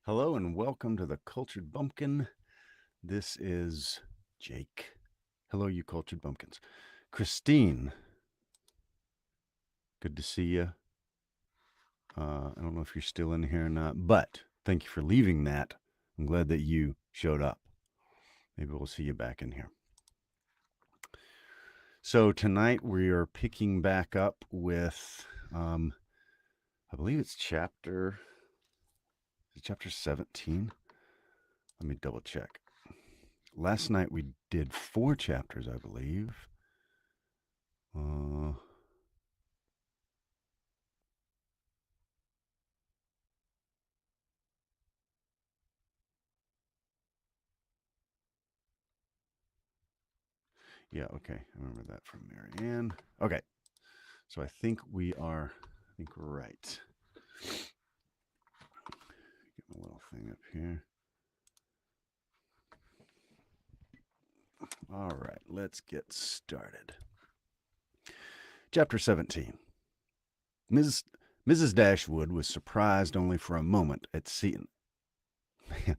Hello and welcome to the Cultured Bumpkin. This is Jake. Hello, you cultured bumpkins. Christine, good to see you. I don't know if you're still in here or not, but thank you for leaving that. I'm glad that you showed up. Maybe we'll see you back in here. So tonight we are picking back up with, I believe it's chapter 17. Let me double check. Last night we did 4 chapters, I believe. Yeah, okay. I remember that from Marianne. Okay. So I think we're right. Get my little thing up here. All right, let's get started. Chapter 17. Mrs. Dashwood was surprised only for a moment at seeing. Man,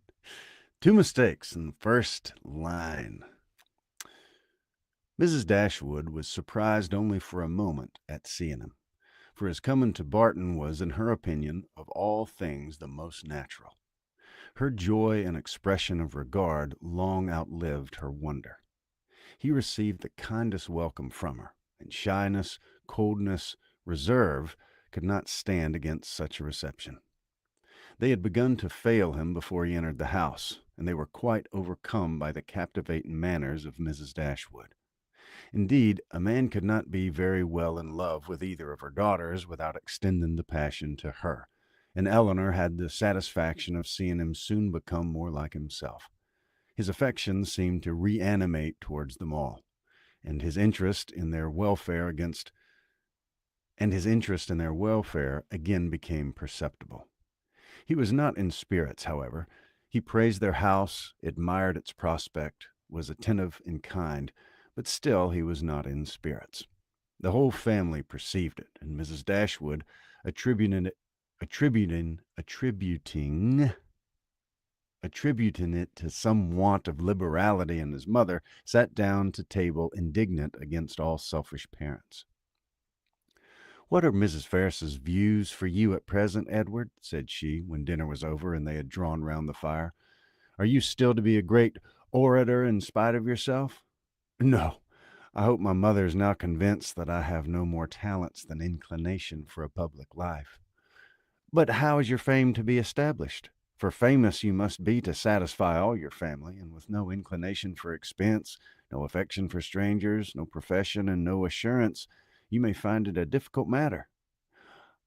2 mistakes in the first line. Mrs. Dashwood was surprised only for a moment at seeing him, for his coming to Barton was, in her opinion, of all things the most natural. Her joy and expression of regard long outlived her wonder. He received the kindest welcome from her, and shyness, coldness, reserve could not stand against such a reception. They had begun to fail him before he entered the house, and they were quite overcome by the captivating manners of Mrs. Dashwood. Indeed, a man could not be very well in love with either of her daughters without extending the passion to her, and Eleanor had the satisfaction of seeing him soon become more like himself. His affections seemed to reanimate towards them all, and his interest in their welfare again became perceptible. He was not in spirits, however. He praised their house, admired its prospect, was attentive and kind, but still he was not in spirits. The whole family perceived it, and Mrs. Dashwood, attributing it to some want of liberality in his mother, sat down to table indignant against all selfish parents. "What are Mrs. Ferris's views for you at present, Edward?" said she, when dinner was over and they had drawn round the fire. "Are you still to be a great orator in spite of yourself?" "No. I hope my mother is now convinced that I have no more talents than inclination for a public life." "But how is your fame to be established? For famous you must be to satisfy all your family, and with no inclination for expense, no affection for strangers, no profession, and no assurance, you may find it a difficult matter."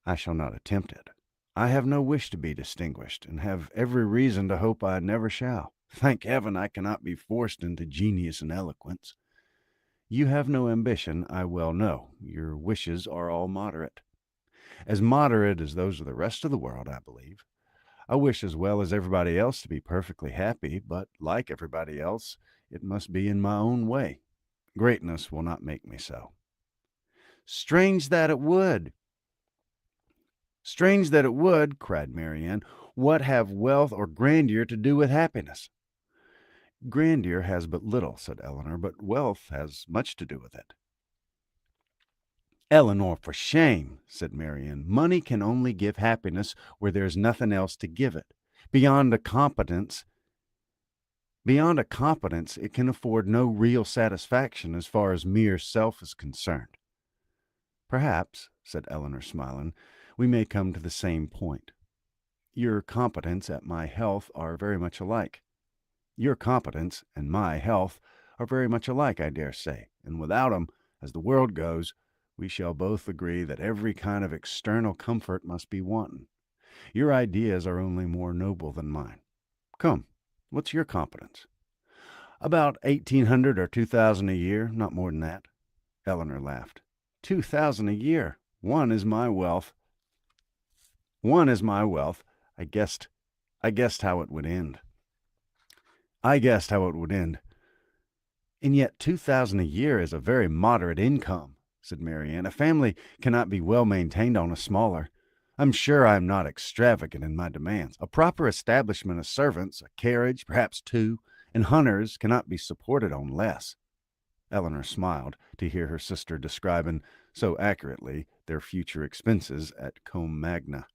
"I shall not attempt it. I have no wish to be distinguished, and have every reason to hope I never shall. Thank heaven I cannot be forced into genius and eloquence." "You have no ambition, I well know. Your wishes are all moderate." "As moderate as those of the rest of the world, I believe. I wish as well as everybody else to be perfectly happy, but like everybody else, it must be in my own way. Greatness will not make me so." "Strange that it would!" "Strange that it would!" cried Marianne. "What have wealth or grandeur to do with happiness?" "Grandeur has but little," said Eleanor, "but wealth has much to do with it." "Eleanor, for shame!" said Marianne. "Money can only give happiness where there is nothing else to give it. Beyond a competence, it can afford no real satisfaction as far as mere self is concerned." "Perhaps," said Eleanor, smiling, "we may come to the same point. Your competence and my health are very much alike. Your competence and my health are very much alike, I dare say, and without 'em, as the world goes, we shall both agree that every kind of external comfort must be wanting. Your ideas are only more noble than mine. Come, what's your competence?" "About 1,800 or 2,000 a year, not more than that." Eleanor laughed. 2,000 a year. One is my wealth. I guessed how it would end. "And yet 2,000 a year is a very moderate income," said Marianne. "A family cannot be well maintained on a smaller. I'm sure I am not extravagant in my demands. A proper establishment of servants, a carriage, perhaps two, and hunters cannot be supported on less." Eleanor smiled to hear her sister describing so accurately their future expenses at Combe Magna.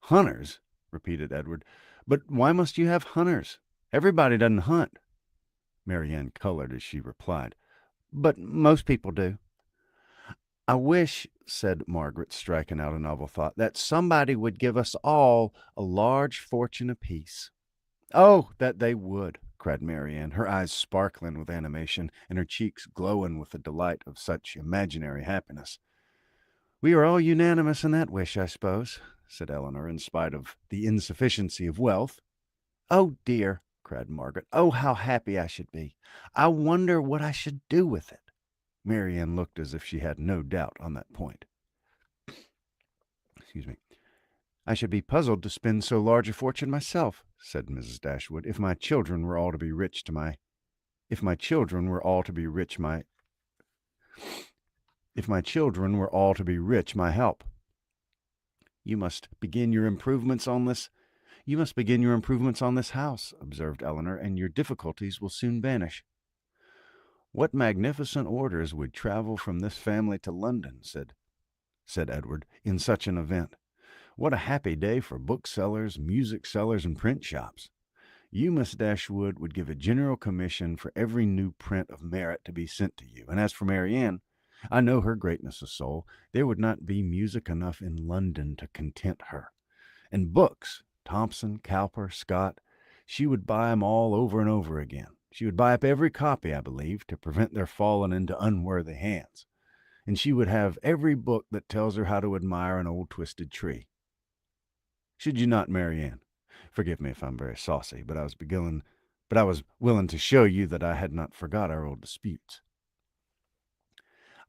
"Hunters?" repeated Edward. "But why must you have hunters? Everybody doesn't hunt." Marianne colored as she replied, "But most people do." "I wish," said Margaret, striking out a novel thought, "that somebody would give us all a large fortune apiece." "Oh, that they would!" cried Marianne, her eyes sparkling with animation and her cheeks glowing with the delight of such imaginary happiness. "We are all unanimous in that wish, I suppose," said Eleanor, in spite of the insufficiency of wealth. "Oh, dear!" cried Margaret. "Oh, how happy I should be! I wonder what I should do with it." Marianne looked as if she had no doubt on that point. Excuse me. "I should be puzzled to spend so large a fortune myself," said Mrs. Dashwood, "if my children were all to be rich to my if my children were all to be rich my if my children were all to be rich my help." You must begin your improvements on this house," observed Eleanor, "and your difficulties will soon vanish." "What magnificent orders would travel from this family to London," said Edward, "in such an event. What a happy day for booksellers, music sellers, and print shops. You, Miss Dashwood, would give a general commission for every new print of merit to be sent to you. And as for Marianne, I know her greatness of soul. There would not be music enough in London to content her. And books, Thompson, Cowper, Scott, she would buy 'em all over and over again. She would buy up every copy, I believe, to prevent their falling into unworthy hands. And she would have every book that tells her how to admire an old twisted tree. Should you not, Marianne? Forgive me if I'm very saucy, but I was willing to show you that I had not forgot our old disputes."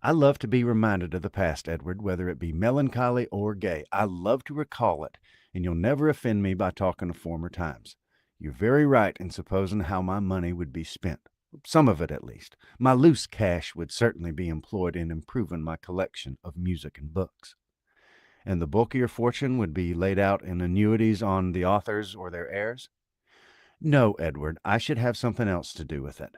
"I love to be reminded of the past, Edward, whether it be melancholy or gay. I love to recall it, and you'll never offend me by talking of former times. You're very right in supposing how my money would be spent. Some of it, at least. My loose cash would certainly be employed in improving my collection of music and books." "And the bulk of your fortune would be laid out in annuities on the authors or their heirs?" "No, Edward, I should have something else to do with it."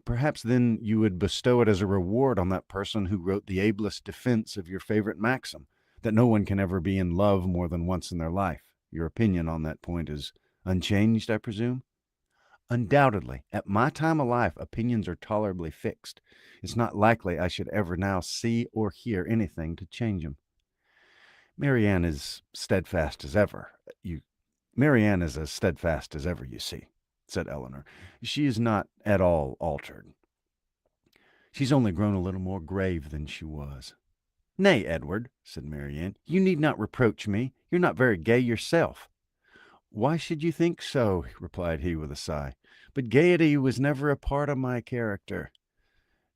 Perhaps then you would bestow it as a reward on that person who wrote the ablest defense of your favorite maxim, that no one can ever be in love more than once in their life. Your opinion on that point is unchanged, I presume?" "Undoubtedly. At my time of life, opinions are tolerably fixed. It's not likely I should ever now see or hear anything to change 'em." Marianne is steadfast as ever. Marianne is as steadfast as ever, you see," said Eleanor. "She is not at all altered. She's only grown a little more grave than she was." "Nay, Edward," said Marianne, "you need not reproach me. You're not very gay yourself." "Why should you think so?" replied he with a sigh. "But gaiety was never a part of my character."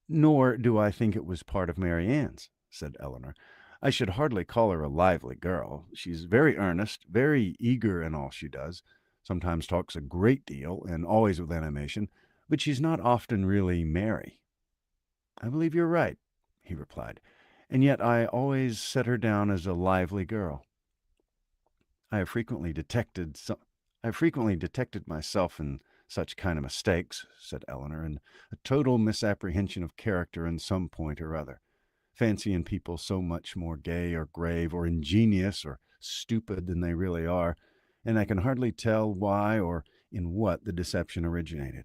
"Nor do I think it was part of Marianne's," said Eleanor. "I should hardly call her a lively girl. She's very earnest, very eager in all she does, sometimes talks a great deal, and always with animation, but she's not often really merry." "I believe you're right," he replied, "and yet I always set her down as a lively girl. I have frequently detected myself in such kind of mistakes," said Eleanor, "and a total misapprehension of character in some point or other, fancying people so much more gay or grave or ingenious or stupid than they really are, and I can hardly tell why or in what the deception originated.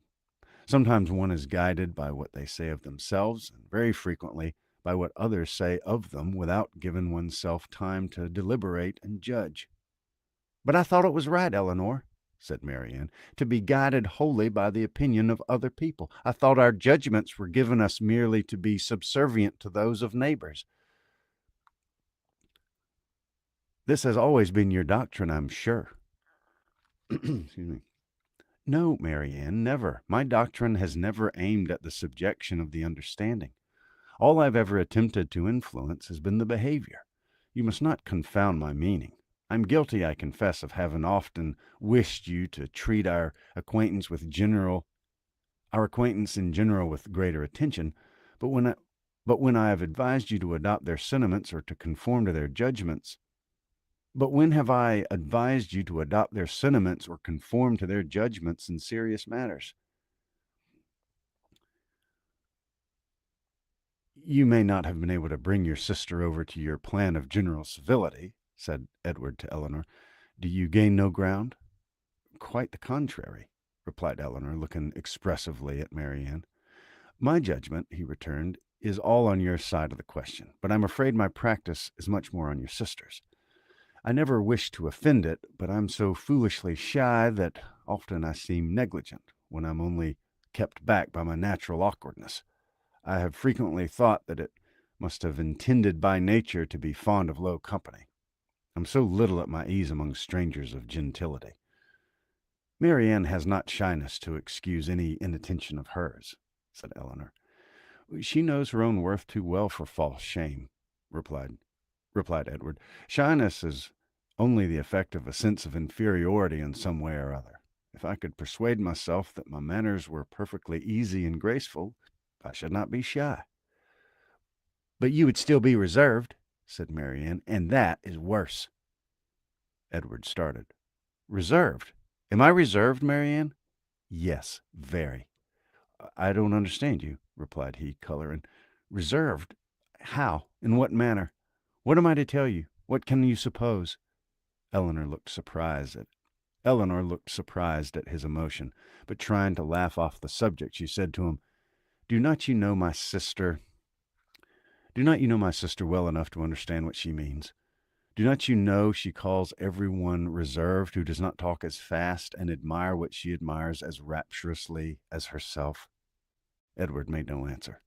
Sometimes one is guided by what they say of themselves, and very frequently by what others say of them, without giving oneself time to deliberate and judge." "But I thought it was right, Eleanor," said Marianne, "to be guided wholly by the opinion of other people. I thought our judgments were given us merely to be subservient to those of neighbors." "This has always been your doctrine, I'm sure." Excuse me. "No, Marianne, never. My doctrine has never aimed at the subjection of the understanding. All I've ever attempted to influence has been the behavior. You must not confound my meaning. I'm guilty, I confess, of having often wished you to treat our acquaintance in general with greater attention, but when I have advised you to adopt their sentiments or to conform to their judgments, But when have I advised you to adopt their sentiments or conform to their judgments in serious matters? You may not have been able to bring your sister over to your plan of general civility, said Edward to Eleanor. Do you gain no ground? Quite the contrary, replied Eleanor, looking expressively at Marianne. My judgment, he returned, is all on your side of the question, but I'm afraid my practice is much more on your sister's. I never wish to offend it, but I'm so foolishly shy that often I seem negligent when I'm only kept back by my natural awkwardness. I have frequently thought that it must have intended by nature to be fond of low company. I'm so little at my ease among strangers of gentility. Marianne has not shyness to excuse any inattention of hers, said Eleanor. She knows her own worth too well for false shame, replied Edward. Shyness is only the effect of a sense of inferiority in some way or other. If I could persuade myself that my manners were perfectly easy and graceful, I should not be shy. But you would still be reserved, said Marianne, and that is worse. Edward started. Reserved? Am I reserved, Marianne? Yes, very. I don't understand you, replied he, coloring. Reserved? How? In what manner? What am I to tell you? What can you suppose? Eleanor looked surprised at his emotion, but trying to laugh off the subject, she said to him, Do not you know my sister well enough to understand what she means? Do not you know she calls everyone reserved who does not talk as fast and admire what she admires as rapturously as herself? Edward made no answer.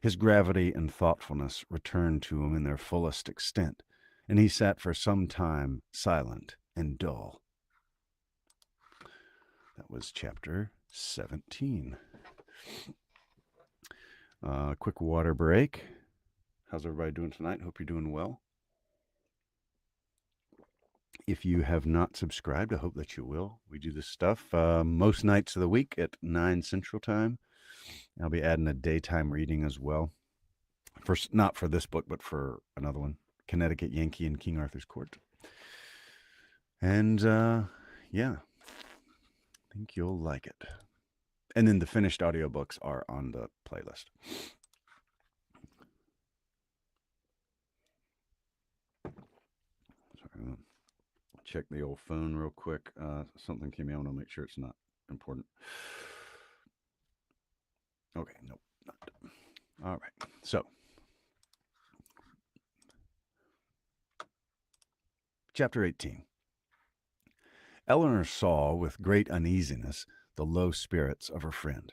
His gravity and thoughtfulness returned to him in their fullest extent, and he sat for some time silent and dull. That was chapter 17. Quick water break. How's everybody doing tonight? Hope you're doing well. If you have not subscribed, I hope that you will. We do this stuff most nights of the week at 9 Central Time. I'll be adding a daytime reading as well. Not for this book, but for another one, Connecticut Yankee in King Arthur's Court. And yeah, I think you'll like it. And then the finished audiobooks are on the playlist. Sorry, check the old phone real quick. Something came in. I want to make sure it's not important. Okay, nope, not. All right, so chapter 18. Eleanor saw with great uneasiness the low spirits of her friend.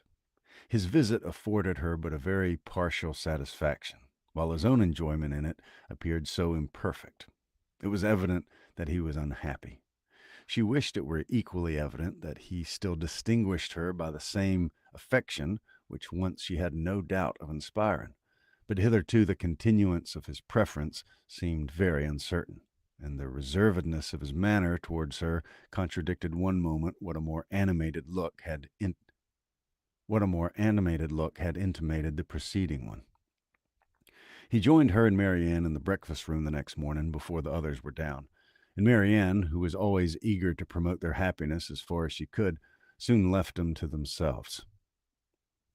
His visit afforded her but a very partial satisfaction, while his own enjoyment in it appeared so imperfect. It was evident that he was unhappy. She wished it were equally evident that he still distinguished her by the same affection which once she had no doubt of inspiring, but hitherto the continuance of his preference seemed very uncertain, and the reservedness of his manner towards her contradicted one moment what a more animated look had intimated the preceding one. He joined her and Marianne in the breakfast room the next morning before the others were down, and Marianne, who was always eager to promote their happiness as far as she could, soon left them to themselves.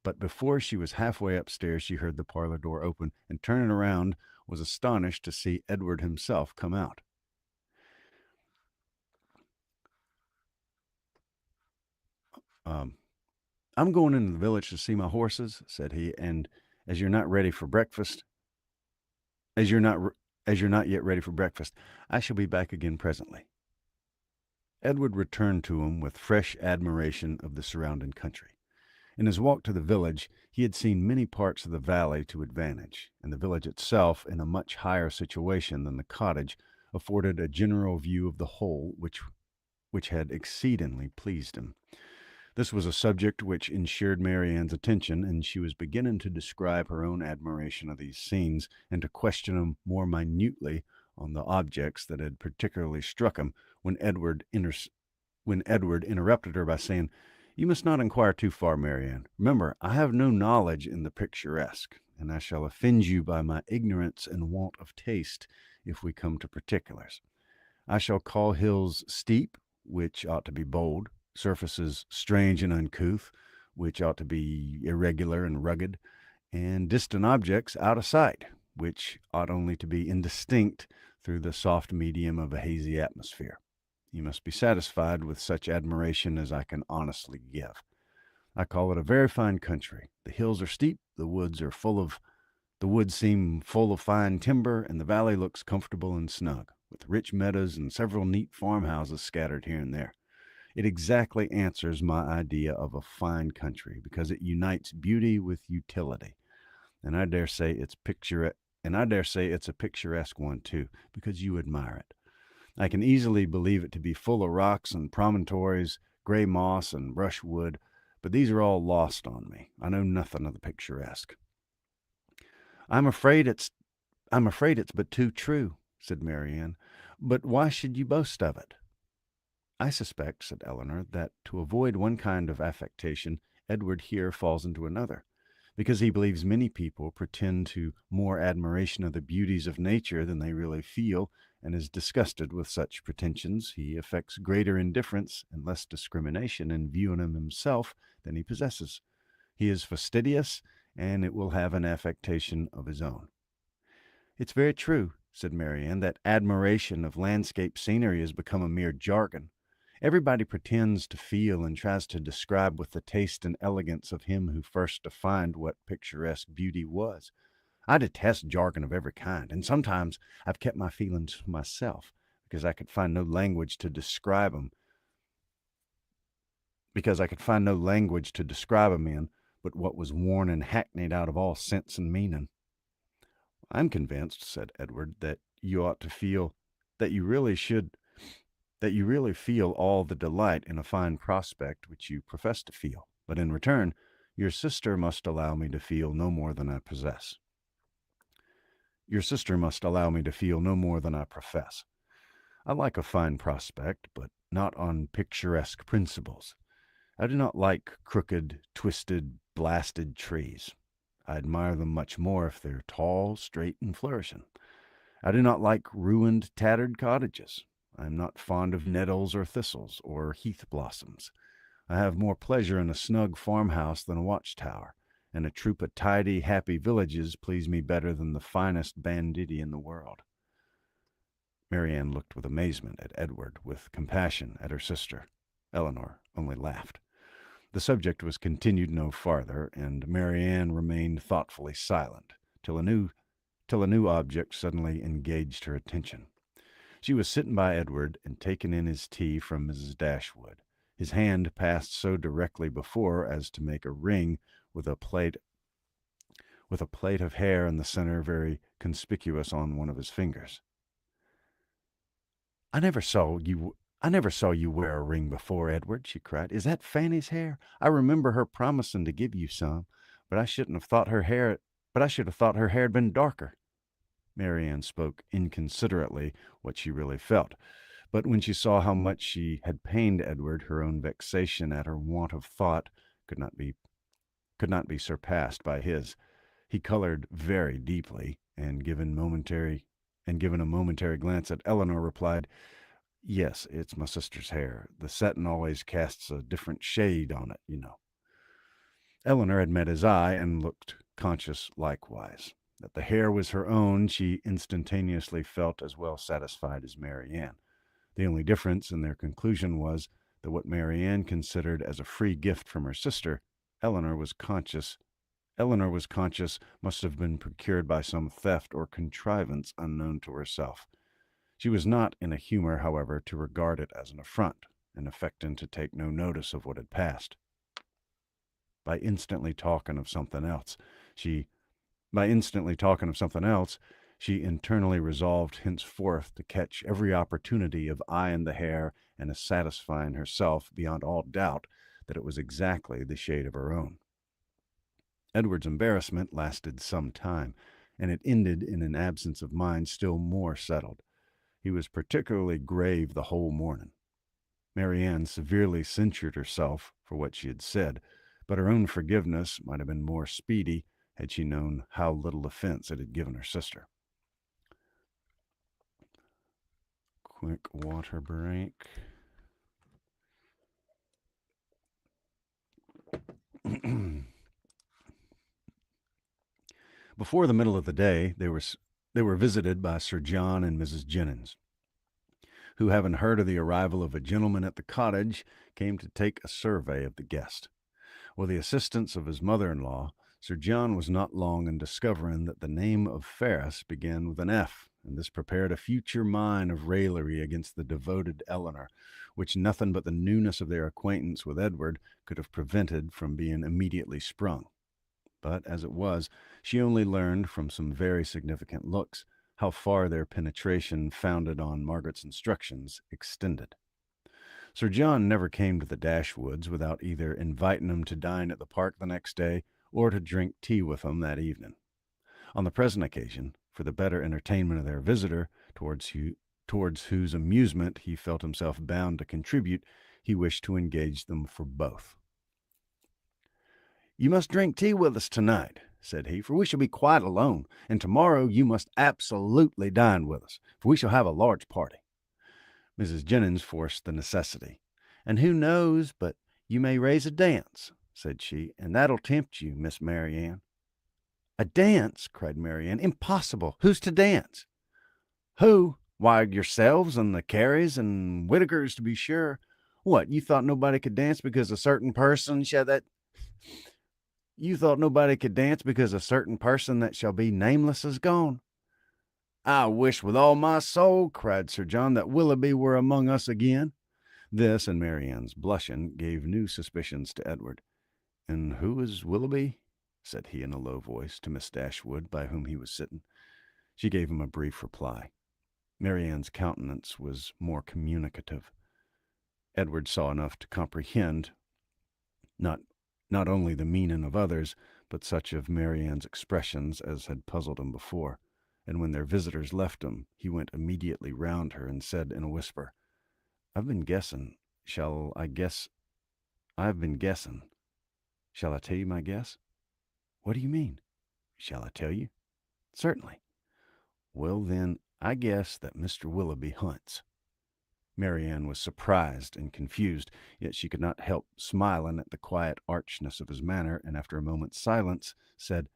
But before she was halfway upstairs, she heard the parlor door open, and turning around, was astonished to see Edward himself come out. I'm going into the village to see my horses, said he, and as you're not ready for breakfast, as you're not yet ready for breakfast, I shall be back again presently. Edward returned to him with fresh admiration of the surrounding country. In his walk to the village, he had seen many parts of the valley to advantage, and the village itself, in a much higher situation than the cottage, afforded a general view of the whole, which had exceedingly pleased him. This was a subject which ensured Marianne's attention, and she was beginning to describe her own admiration of these scenes, and to question him more minutely on the objects that had particularly struck him, when Edward interrupted her by saying, You must not inquire too far, Marianne. Remember, I have no knowledge in the picturesque, and I shall offend you by my ignorance and want of taste if we come to particulars. I shall call hills steep, which ought to be bold, surfaces strange and uncouth, which ought to be irregular and rugged, and distant objects out of sight, which ought only to be indistinct through the soft medium of a hazy atmosphere. You must be satisfied with such admiration as I can honestly give. I call it a very fine country. The hills are steep, the woods seem full of fine timber, and the valley looks comfortable and snug, with rich meadows and several neat farmhouses scattered here and there. It exactly answers my idea of a fine country because it unites beauty with utility, and I dare say it's a picturesque one too, because you admire it. I can easily believe it to be full of rocks and promontories, gray moss and brushwood, but these are all lost on me. I know nothing of the picturesque. I'm afraid it's I'm afraid it's but too true, said Marianne. But why should you boast of it? I suspect, said Eleanor, that to avoid one kind of affectation, Edward here falls into another, because he believes many people pretend to more admiration of the beauties of nature than they really feel, and is disgusted with such pretensions. He affects greater indifference and less discrimination in viewing them himself than he possesses. He is fastidious, and it will have an affectation of his own. It's very true, said Marianne, that admiration of landscape scenery has become a mere jargon. Everybody pretends to feel and tries to describe with the taste and elegance of him who first defined what picturesque beauty was. I detest jargon of every kind, and sometimes I've kept my feelings to myself because I could find no language to describe them, in but what was worn and hackneyed out of all sense and meaning. I'm convinced, said Edward, that you ought to feel that you really should that you really feel all the delight in a fine prospect which you profess to feel. But in return, your sister must allow me to feel no more than I possess. Your sister must allow me to feel no more than I profess. I like a fine prospect, but not on picturesque principles. I do not like crooked, twisted, blasted trees. I admire them much more if they're tall, straight, and flourishing. I do not like ruined, tattered cottages. I am not fond of nettles or thistles or heath blossoms. I have more pleasure in a snug farmhouse than a watchtower, and a troop of tidy, happy villages please me better than the finest banditti in the world. Marianne looked with amazement at Edward, with compassion at her sister. Eleanor only laughed. The subject was continued no farther, and Marianne remained thoughtfully silent till a new object suddenly engaged her attention. She was sitting by Edward and taking in his tea from Mrs. Dashwood. His hand passed so directly before as to make a ring with a plait of hair in the center very conspicuous on one of his fingers. I never saw you wear a ring before, Edward, she cried. Is that Fanny's hair? I remember her promising to give you some, but I should have thought her hair had been darker. Marianne spoke inconsiderately what she really felt, but when she saw how much she had pained Edward, her own vexation at her want of thought could not be surpassed by his. He colored very deeply, and given a momentary glance at Eleanor, replied, Yes, it's my sister's hair. The satin always casts a different shade on it, you know. Eleanor had met his eye and looked conscious likewise. That the hair was her own, she instantaneously felt as well satisfied as Marianne. The only difference in their conclusion was that what Marianne considered as a free gift from her sister, Eleanor was conscious must have been procured by some theft or contrivance unknown to herself. She was not in a humor, however, to regard it as an affront, and affecting to take no notice of what had passed. By instantly talking of something else, she internally resolved henceforth to catch every opportunity of eyeing the hair and of satisfying herself beyond all doubt that it was exactly the shade of her own. Edward's embarrassment lasted some time, and it ended in an absence of mind still more settled. He was particularly grave the whole morning. Marianne severely censured herself for what she had said, but her own forgiveness might have been more speedy had she known how little offense it had given her sister. Quick water break. Before the middle of the day, they were visited by Sir John and Mrs. Jennings, who, having heard of the arrival of a gentleman at the cottage, came to take a survey of the guest. With the assistance of his mother-in-law, Sir John was not long in discovering that the name of Ferris began with an F, and this prepared a future mine of raillery against the devoted Eleanor, which nothing but the newness of their acquaintance with Edward could have prevented from being immediately sprung. But, as it was, she only learned from some very significant looks how far their penetration, founded on Margaret's instructions, extended. Sir John never came to the Dashwoods without either inviting them to dine at the park the next day or to drink tea with them that evening. On the present occasion, for the better entertainment of their visitor, towards whose amusement he felt himself bound to contribute, he wished to engage them for both. "You must drink tea with us tonight," said he, "for we shall be quite alone, and tomorrow you must absolutely dine with us, for we shall have a large party." Mrs. Jennings forced the necessity. "And who knows but you may raise a dance," said she, "and that'll tempt you, Miss Marianne." "A dance?" cried Marianne. "Impossible! Who's to dance?" "Who? Why, yourselves and the Careys and Whittakers, to be sure. What, you thought nobody could dance because a certain person that shall be nameless is gone?" "I wish with all my soul," cried Sir John, "that Willoughby were among us again." This, and Marianne's blushing, gave new suspicions to Edward. "And who is Willoughby?" said he in a low voice to Miss Dashwood, by whom he was sitting. She gave him a brief reply. Marianne's countenance was more communicative. Edward saw enough to comprehend not only the meaning of others, but such of Marianne's expressions as had puzzled him before, and when their visitors left him, he went immediately round her and said in a whisper, "I've been guessing. I've been guessing. Shall I tell you my guess?" "What do you mean?" "Shall I tell you?" "Certainly." "Well, then, I guess that Mr. Willoughby hunts." Marianne was surprised and confused, yet she could not help smiling at the quiet archness of his manner, and after a moment's silence said,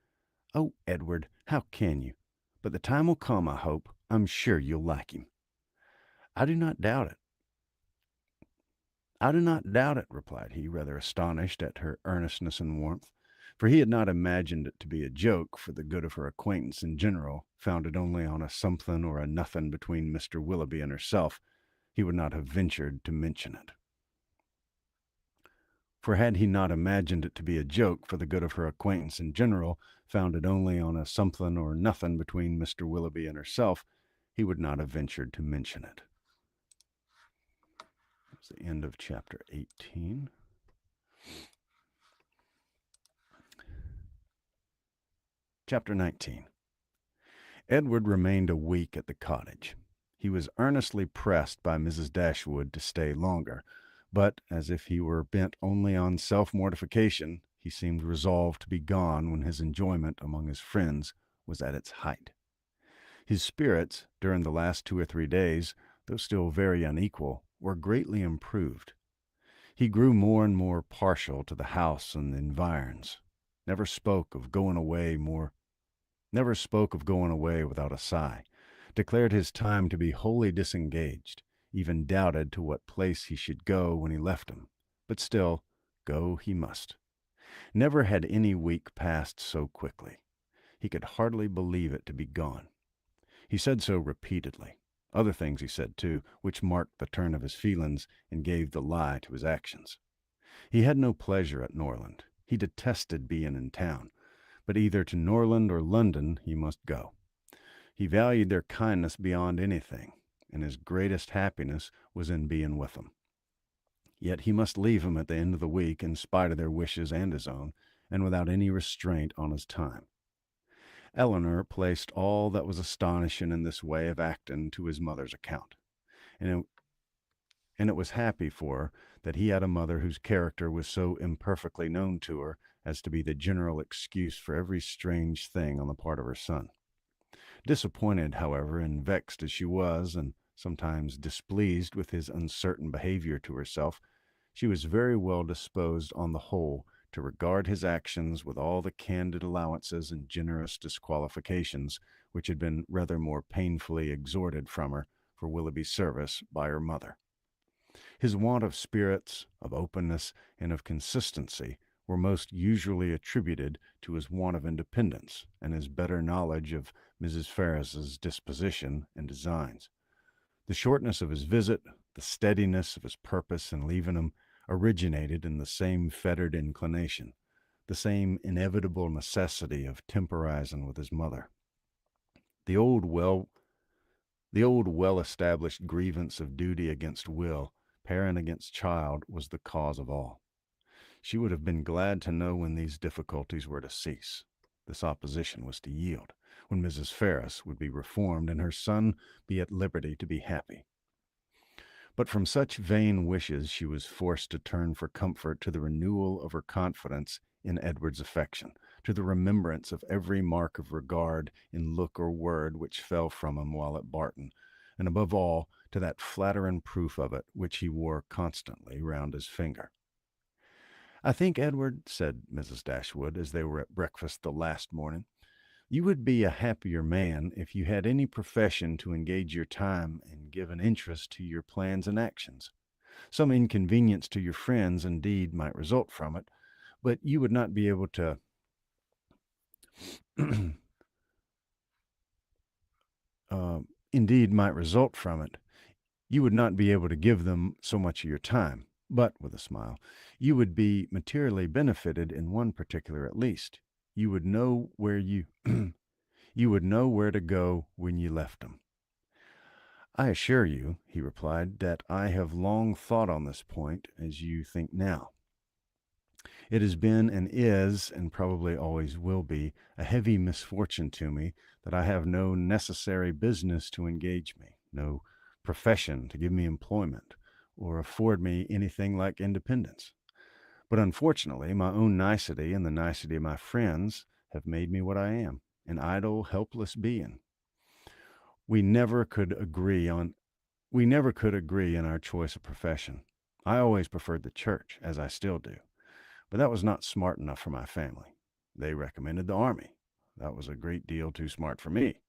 "Oh, Edward, how can you? But the time will come, I hope. I'm sure you'll like him." "I do not doubt it," replied he, rather astonished at her earnestness and warmth, for he had not imagined it to be a joke for the good of her acquaintance in general, founded only on a something or a nothing between Mr. Willoughby and herself. He would not have ventured to mention it. For had he not imagined it to be a joke for the good of her acquaintance in general, founded only on a something or nothing between Mr. Willoughby and herself, he would not have ventured to mention it. That's the end of chapter 18. Chapter 19. Edward remained a week at the cottage. He was earnestly pressed by Mrs. Dashwood to stay longer, but, as if he were bent only on self-mortification, he seemed resolved to be gone when his enjoyment among his friends was at its height. His spirits, during the last 2 or 3 days, though still very unequal, were greatly improved. He grew more and more partial to the house and the environs, never spoke of going away without a sigh, declared his time to be wholly disengaged, even doubted to what place he should go when he left him, but still, go he must. Never had any week passed so quickly. He could hardly believe it to be gone. He said so repeatedly. Other things he said, too, which marked the turn of his feelings and gave the lie to his actions. He had no pleasure at Norland. He detested being in town, but either to Norland or London he must go. He valued their kindness beyond anything, and his greatest happiness was in being with them. Yet he must leave them at the end of the week, in spite of their wishes and his own, and without any restraint on his time. Eleanor placed all that was astonishing in this way of acting to his mother's account, and it was happy for her that he had a mother whose character was so imperfectly known to her as to be the general excuse for every strange thing on the part of her son. Disappointed, however, and vexed as she was, and sometimes displeased with his uncertain behavior to herself, she was very well disposed on the whole to regard his actions with all the candid allowances and generous disqualifications which had been rather more painfully extorted from her for Willoughby's service by her mother. His want of spirits, of openness, and of consistency were most usually attributed to his want of independence and his better knowledge of Mrs. Ferris's disposition and designs. The shortness of his visit, the steadiness of his purpose in leaving him, originated in the same fettered inclination, the same inevitable necessity of temporizing with his mother. The old well established grievance of duty against will, parent against child, was the cause of all. She would have been glad to know when these difficulties were to cease. This opposition was to yield, when Mrs. Ferris would be reformed and her son be at liberty to be happy. But from such vain wishes she was forced to turn for comfort to the renewal of her confidence in Edward's affection, to the remembrance of every mark of regard in look or word which fell from him while at Barton, and above all to that flattering proof of it which he wore constantly round his finger. "I think, Edward," said Mrs. Dashwood, as they were at breakfast the last morning, "you would be a happier man if you had any profession to engage your time and give an interest to your plans and actions. Some inconvenience to your friends, indeed, might result from it, but you would not be able to indeed might result from it. You would not be able to give them so much of your time. But," with a smile, "you would be materially benefited in one particular at least. You would know where you would know where to go when you left them." "I assure you," he replied, "that I have long thought on this point, as you think now. It has been and is, and probably always will be, a heavy misfortune to me that I have no necessary business to engage me, no profession to give me employment, or afford me anything like independence. But unfortunately, my own nicety and the nicety of my friends have made me what I am, an idle, helpless being. We never could agree in our choice of profession. I always preferred the church, as I still do. But that was not smart enough for my family. They recommended the army. That was a great deal too smart for me.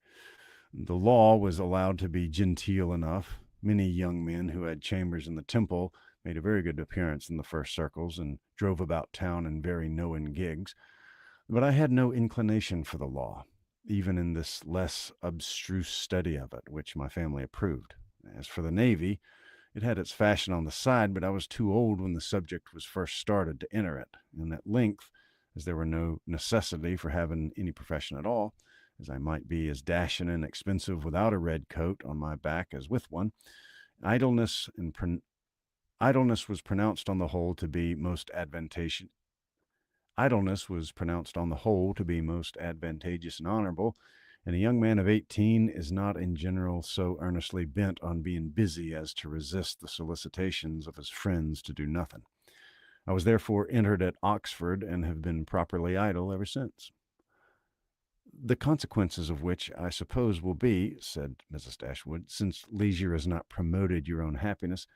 The law was allowed to be genteel enough. Many young men who had chambers in the temple made a very good appearance in the first circles and drove about town in very knowing gigs. But I had no inclination for the law, even in this less abstruse study of it, which my family approved. As for the Navy, it had its fashion on the side, but I was too old when the subject was first started to enter it, and at length, as there were no necessity for having any profession at all, as I might be as dashing and expensive without a red coat on my back as with one, idleness idleness was pronounced on the whole to be most advantageous. Idleness was pronounced on the whole to be most advantageous and honorable, and a young man of 18 is not in general so earnestly bent on being busy as to resist the solicitations of his friends to do nothing. I was therefore entered at Oxford and have been properly idle ever since. The consequences of which, I suppose, will be," said Mrs. Dashwood, "since leisure has not promoted your own happiness,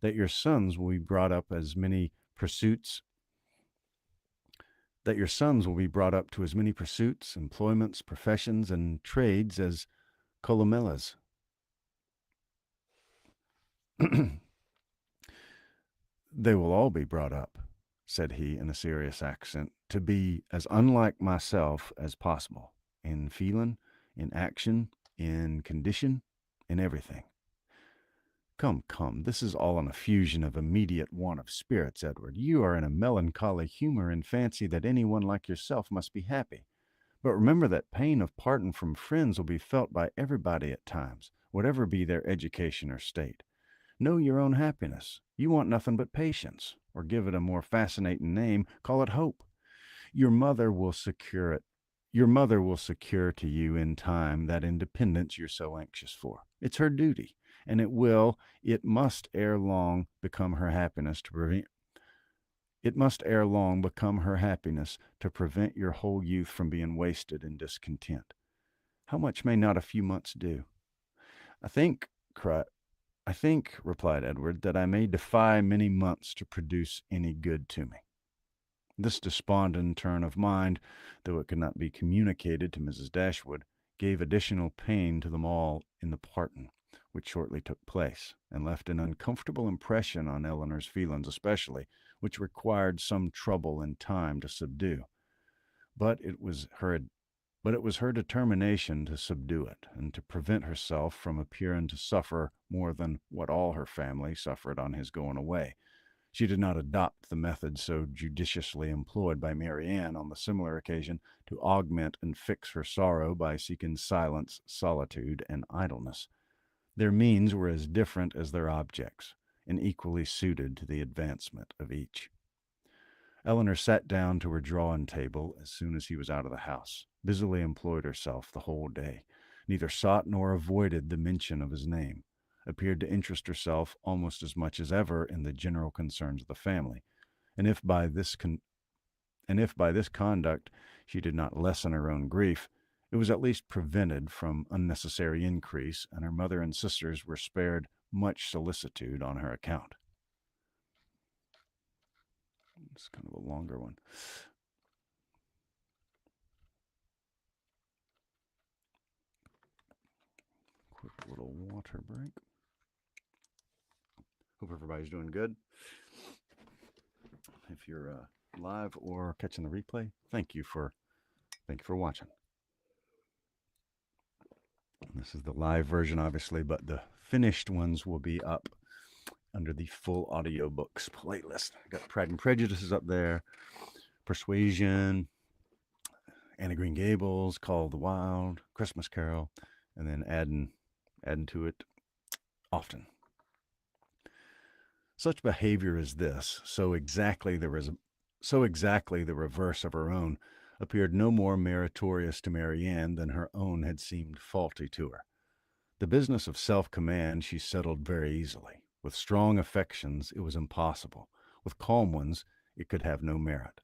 that your sons will be brought up to as many pursuits, employments, professions, and trades as Columella's." "They will all be brought up," said he in a serious accent, "to be as unlike myself as possible, in feeling, in action, in condition, in everything. Come, come, this is all an effusion of immediate want of spirits, Edward. You are in a melancholy humor and fancy that any one like yourself must be happy. But remember that pain of parting from friends will be felt by everybody at times, whatever be their education or state. Know your own happiness. You want nothing but patience, or give it a more fascinating name, call it hope. Your mother will secure it. Your mother will secure to you in time that independence you're so anxious for. It's her duty, and it must ere long become her happiness to prevent your whole youth from being wasted in discontent. How much may not a few months do? I think, cried I think, replied Edward, that I may defy many months to produce any good to me. This despondent turn of mind, though it could not be communicated to Mrs. Dashwood, gave additional pain to them all in the parting, which shortly took place, and left an uncomfortable impression on Elinor's feelings especially, which required some trouble and time to subdue. But it was her determination to subdue it, and to prevent herself from appearing to suffer more than what all her family suffered on his going away. She did not adopt the method so judiciously employed by Marianne on the similar occasion to augment and fix her sorrow by seeking silence, solitude, and idleness. Their means were as different as their objects, and equally suited to the advancement of each. Elinor sat down to her drawing table as soon as he was out of the house, busily employed herself the whole day, neither sought nor avoided the mention of his name, appeared to interest herself almost as much as ever in the general concerns of the family, and if by this conduct she did not lessen her own grief, it was at least prevented from unnecessary increase, and her mother and sisters were spared much solicitude on her account. It's kind of a longer one. Quick little water break. Hope everybody's doing good. If you're live or catching the replay, thank you for watching. This is the live version, obviously, but the finished ones will be up under the full audiobooks playlist. I got Pride and Prejudice is up there, Persuasion, Anne of Green Gables, Call of the Wild, Christmas Carol, and then adding to it often. Such behavior as this, so exactly the reverse of her own, appeared no more meritorious to Marianne than her own had seemed faulty to her. The business of self-command she settled very easily. With strong affections, it was impossible. With calm ones, it could have no merit.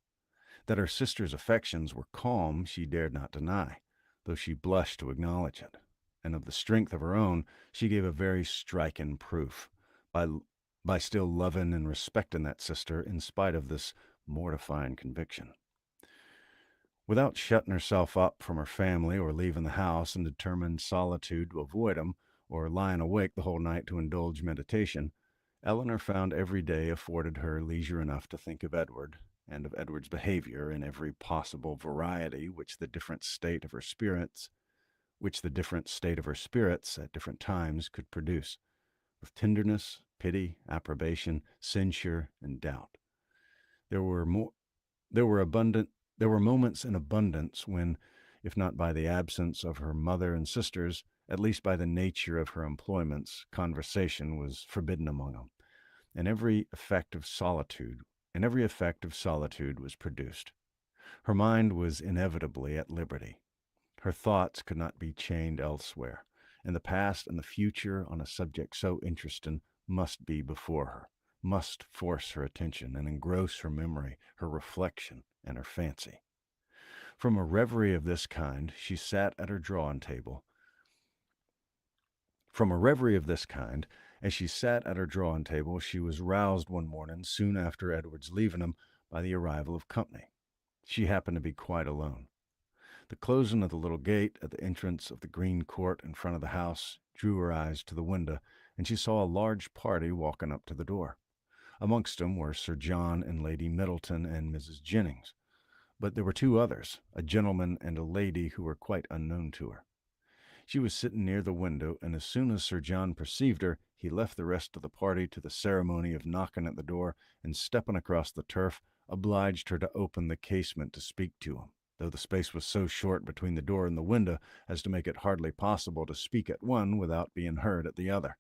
That her sister's affections were calm she dared not deny, though she blushed to acknowledge it. And of the strength of her own, she gave a very striking proof, by still loving and respecting that sister in spite of this mortifying conviction. Without shutting herself up from her family or leaving the house in determined solitude to avoid them, or lying awake the whole night to indulge meditation, Elinor found every day afforded her leisure enough to think of Edward, and of Edward's behavior in every possible variety which the different state of her spirits at different times could produce, with tenderness, pity, approbation, censure, and doubt. There were moments in abundance when, if not by the absence of her mother and sisters, at least by the nature of her employments, conversation was forbidden among them, and every effect of solitude was produced. Her mind was inevitably at liberty. Her thoughts could not be chained elsewhere, and the past and the future on a subject so interesting must be before her, must force her attention and engross her memory, her reflection, and her fancy. From a reverie of this kind, she sat at her drawing table. As she sat at her drawing table, she was roused one morning, soon after Edward's leaving him, by the arrival of company. She happened to be quite alone. The closing of the little gate at the entrance of the green court in front of the house drew her eyes to the window, and she saw a large party walking up to the door. Amongst them were Sir John and Lady Middleton and Mrs. Jennings. But there were two others, a gentleman and a lady who were quite unknown to her. She was sitting near the window, and as soon as Sir John perceived her, he left the rest of the party to the ceremony of knocking at the door, and stepping across the turf, obliged her to open the casement to speak to him, though the space was so short between the door and the window as to make it hardly possible to speak at one without being heard at the other.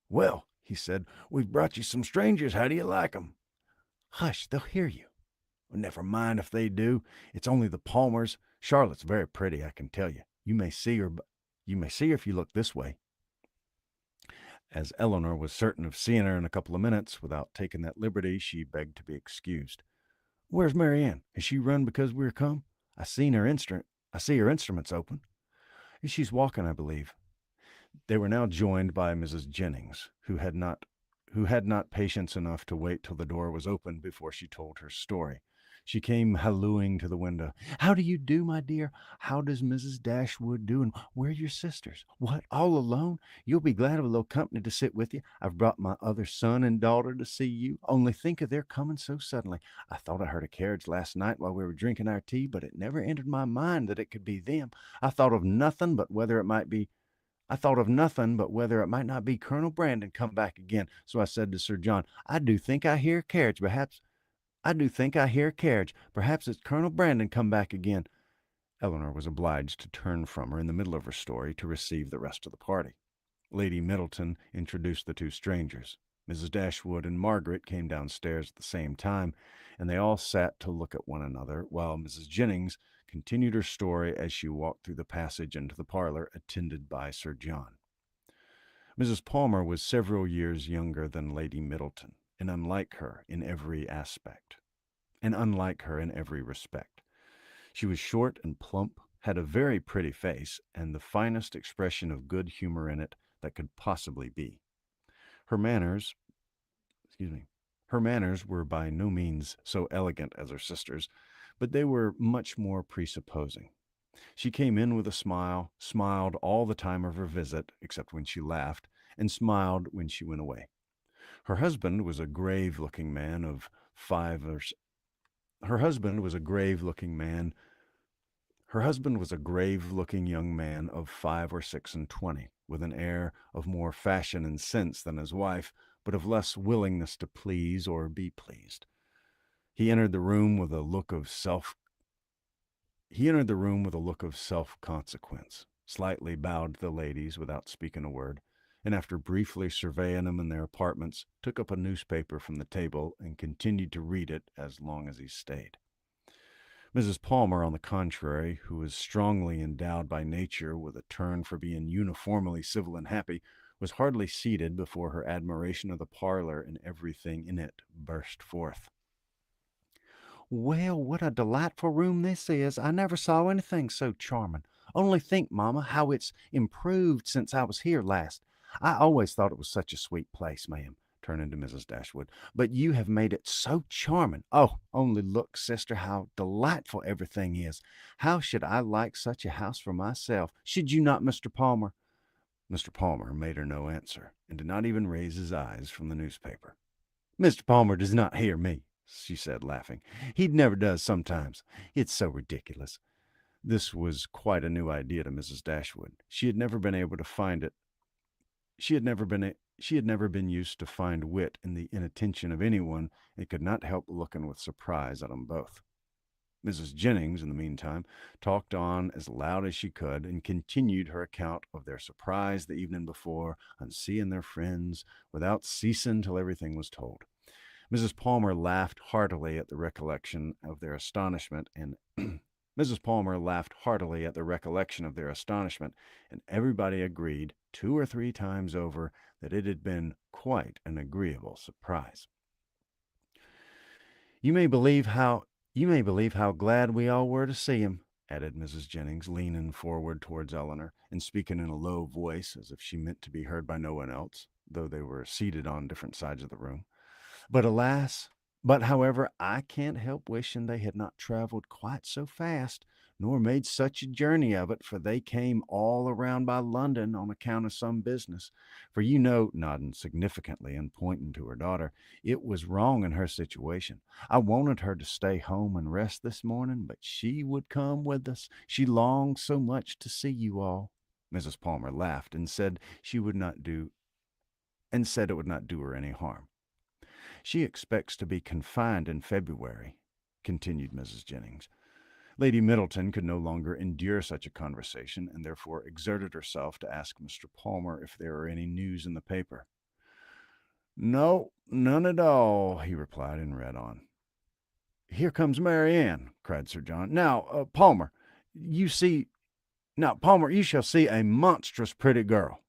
"Well," he said, "we've brought you some strangers. How do you like 'em?" "Hush, they'll hear you." "Well, never mind if they do. It's only the Palmers. Charlotte's very pretty, I can tell you. You may see her if you look this way." As Elinor was certain of seeing her in a couple of minutes, without taking that liberty, she begged to be excused. "Where's Marianne? Has she run because we're come? I see her instruments open." "She's walking, I believe." They were now joined by Mrs. Jennings, who had not patience enough to wait till the door was opened before she told her story. She came hallooing to the window. "How do you do, my dear? How does Mrs. Dashwood do? And where are your sisters? What, all alone? You'll be glad of a little company to sit with you. I've brought my other son and daughter to see you. Only think of their coming so suddenly. I thought I heard a carriage last night while we were drinking our tea, but it never entered my mind that it could be them. I thought of nothing but whether it might be I thought of nothing but whether it might not be Colonel Brandon come back again. So I said to Sir John, I do think I hear a carriage. Perhaps it's Colonel Brandon come back again." Eleanor was obliged to turn from her in the middle of her story to receive the rest of the party. Lady Middleton introduced the two strangers. Mrs. Dashwood and Margaret came downstairs at the same time, and they all sat to look at one another, while Mrs. Jennings continued her story as she walked through the passage into the parlor, attended by Sir John. Mrs. Palmer was several years younger than Lady Middleton, and unlike her in every respect. She was short and plump, had a very pretty face, and the finest expression of good humor in it that could possibly be. Her manners, her manners were by no means so elegant as her sister's, but they were much more presupposing. She came in with a smile, smiled all the time of her visit, except when she laughed, and smiled when she went away. Her husband was a grave-looking man of five or her husband was a grave-looking man Her husband was a grave-looking young man of 5 or 6 and 20, with an air of more fashion and sense than his wife, but of less willingness to please or be pleased. He entered the room with a look of self-consequence, slightly bowed to the ladies without speaking a word, and after briefly surveying them in their apartments, took up a newspaper from the table and continued to read it as long as he stayed. Mrs. Palmer, on the contrary, who was strongly endowed by nature with a turn for being uniformly civil and happy, was hardly seated before her admiration of the parlor and everything in it burst forth. "Well, what a delightful room this is! I never saw anything so charming. Only think, Mamma, how it's improved since I was here last. I always thought it was such a sweet place, ma'am," turning to Mrs. Dashwood, "but you have made it so charming. Oh, only look, sister, how delightful everything is. How should I like such a house for myself? Should you not, Mr. Palmer?" Mr. Palmer made her no answer, and did not even raise his eyes from the newspaper. "Mr. Palmer does not hear me," she said, laughing. "He never does sometimes. It's so ridiculous." This was quite a new idea to Mrs. Dashwood. She had never been able to find it. She had never been used to find wit in the inattention of anyone, and could not help looking with surprise at them both. Mrs. Jennings, in the meantime, talked on as loud as she could, and continued her account of their surprise the evening before on seeing their friends, without ceasing till everything was told. Mrs. Palmer laughed heartily at the recollection of their astonishment, and everybody agreed 2 or 3 times over that it had been quite an agreeable surprise. You may believe how glad we all were to see him," added Mrs. Jennings, leaning forward towards Eleanor, and speaking in a low voice, as if she meant to be heard by no one else, though they were seated on different sides of the room. However, I can't help wishing they had not traveled quite so fast, nor made such a journey of it, for they came all around by London on account of some business. For you know," nodding significantly and pointing to her daughter, "it was wrong in her situation. I wanted her to stay home and rest this morning, but she would come with us. She longed so much to see you all." Mrs. Palmer laughed and said it would not do her any harm. "She expects to be confined in February," continued Mrs. Jennings. Lady Middleton could no longer endure such a conversation, and therefore exerted herself to ask Mr. Palmer if there were any news in the paper. "No, none at all," he replied, and read on. "Here comes Marianne," cried Sir John. Palmer, you shall see a monstrous pretty girl."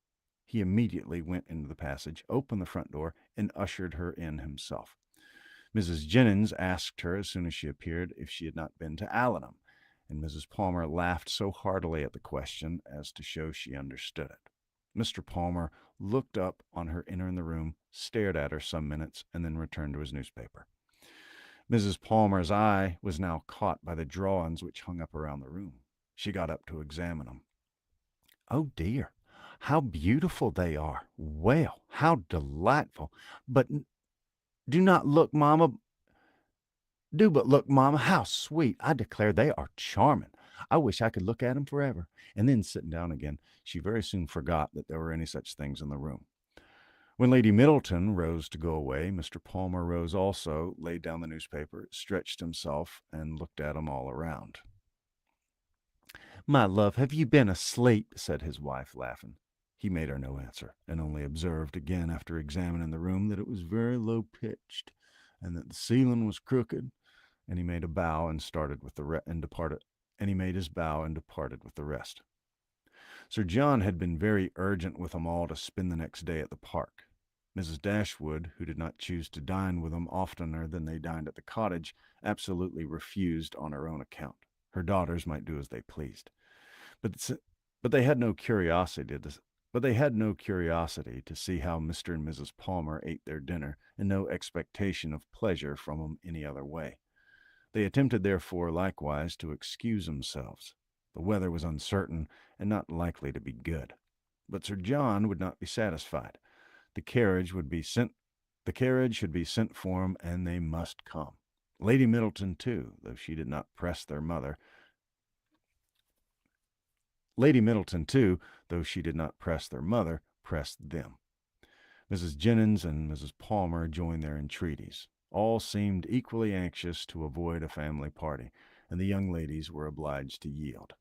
He immediately went into the passage, opened the front door, and ushered her in himself. Mrs. Jennings asked her, as soon as she appeared, if she had not been to Allenham, and Mrs. Palmer laughed so heartily at the question as to show she understood it. Mr. Palmer looked up on her entering the room, stared at her some minutes, and then returned to his newspaper. Mrs. Palmer's eye was now caught by the drawings which hung up around the room. She got up to examine them. Oh dear, how beautiful they are! Well, how delightful! But do not look, Mamma. Do but look, Mamma, how sweet! I declare they are charming. I wish I could look at 'em forever. And then sitting down again, she very soon forgot that there were any such things in the room. When Lady Middleton rose to go away, Mr. Palmer rose also, laid down the newspaper, stretched himself, and looked at 'em all around. My love, have you been asleep? Said his wife, laughing. He made her no answer, and only observed again after examining the room that it was very low pitched, and that the ceiling was crooked. And he made a bow and started with the and departed. And he made his bow and departed with the rest. Sir John had been very urgent with them all to spend the next day at the park. Mrs. Dashwood, who did not choose to dine with them oftener than they dined at the cottage, absolutely refused on her own account. Her daughters might do as they pleased. But they had no curiosity to see how Mr. and Mrs. Palmer ate their dinner, and no expectation of pleasure from them any other way. They attempted, therefore, likewise to excuse themselves. The weather was uncertain and not likely to be good. But Sir John would not be satisfied. The carriage should be sent for them, and they must come. Lady Middleton, too, though she did not press their mother, pressed them. Mrs. Jennings and Mrs. Palmer joined their entreaties. All seemed equally anxious to avoid a family party, and the young ladies were obliged to yield.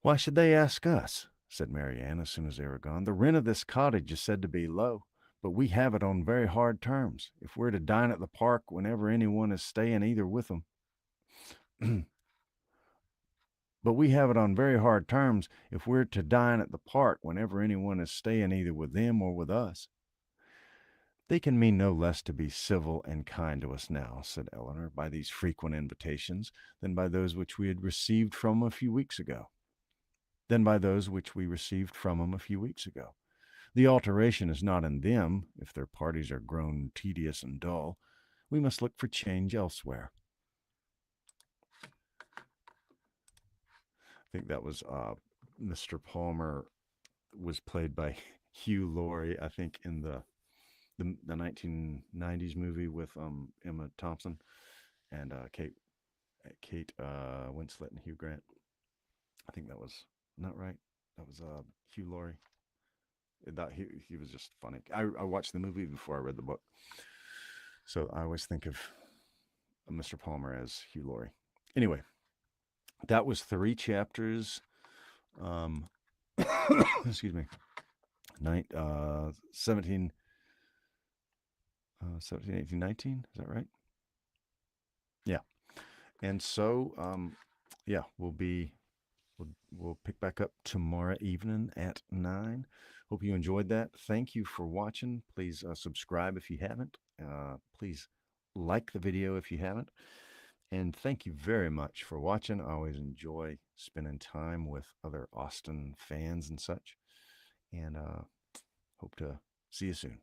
Why should they ask us? Said Marianne as soon as they were gone. The rent of this cottage is said to be low, but we have it on very hard terms. If we're to dine at the park whenever anyone is staying either with them, but we have it on very hard terms if we're to dine at the park whenever anyone is staying either with them or with us. They can mean no less to be civil and kind to us now, said Eleanor, by these frequent invitations than by those which we had received from them a few weeks ago. The alteration is not in them, if their parties are grown tedious and dull. We must look for change elsewhere. I think that was Mr. Palmer was played by Hugh Laurie, I think, in the 1990s movie with Emma Thompson and Kate Winslet and Hugh Grant. I think that was not right. That was Hugh Laurie. That he was just funny. I watched the movie before I read the book, so I always think of Mr. Palmer as Hugh Laurie. Anyway, that was 3 chapters. Excuse me. 17, 18, 19. Is that right? Yeah. And so, yeah, we'll pick back up tomorrow evening at 9. Hope you enjoyed that. Thank you for watching. Please subscribe if you haven't. Please like the video if you haven't. And thank you very much for watching. I always enjoy spending time with other Austen fans and such. And hope to see you soon.